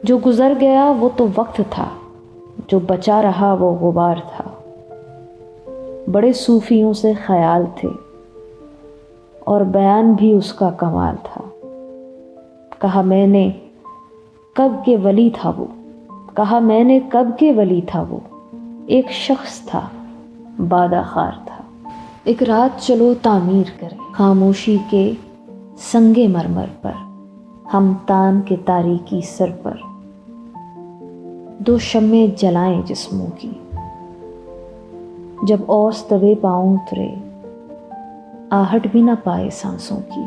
جو گزر گیا وہ تو وقت تھا، جو بچا رہا وہ غبار تھا۔ بڑے صوفیوں سے خیال تھے اور بیان بھی اس کا کمال تھا۔ کہا میں نے کب کے ولی تھا وہ، کہا میں نے کب کے ولی تھا وہ، ایک شخص تھا بادہ خار تھا۔ ایک رات چلو تعمیر کریں خاموشی کے سنگ مرمر پر، ہم تان کے تاریکی سر پر، دو شمع جلائیں جسموں کی، جب اوس دبے پاؤں اترے آہٹ بھی نہ پائے سانسوں کی،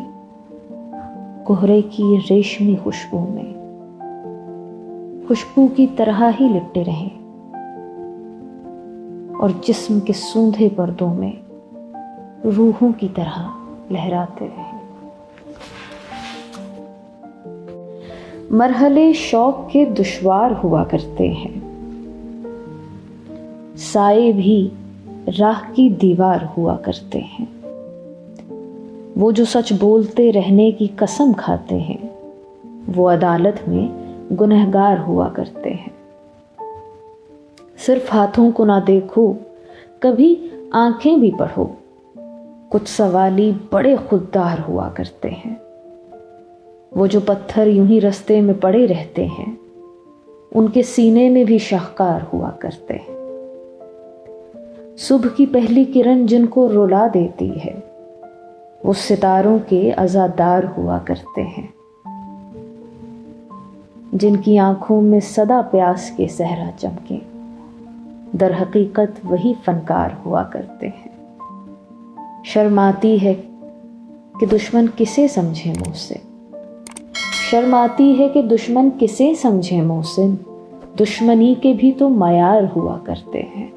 کوہرے کی ریشمی خوشبو میں خوشبو کی طرح ہی لپٹے رہیں، اور جسم کے سوندھے پردوں میں روحوں کی طرح لہراتے رہیں۔ مرحلے شوق کے دشوار ہوا کرتے ہیں، سائے بھی راہ کی دیوار ہوا کرتے ہیں۔ وہ جو سچ بولتے رہنے کی قسم کھاتے ہیں، وہ عدالت میں گنہگار ہوا کرتے ہیں۔ صرف ہاتھوں کو نہ دیکھو، کبھی آنکھیں بھی پڑھو، کچھ سوالی بڑے خوددار ہوا کرتے ہیں۔ وہ جو پتھر یوں ہی رستے میں پڑے رہتے ہیں، ان کے سینے میں بھی شاہکار ہوا کرتے ہیں۔ صبح کی پہلی کرن جن کو رلا دیتی ہے، وہ ستاروں کے عزادار ہوا کرتے ہیں۔ جن کی آنکھوں میں سدا پیاس کے صحرا چمکیں، در حقیقت وہی فنکار ہوا کرتے ہیں۔ شرم آتی ہے کہ دشمن کسے سمجھے محسن، شرم آتی ہے کہ دشمن کسے سمجھے محسن، دشمنی کے بھی تو معیار ہوا کرتے ہیں۔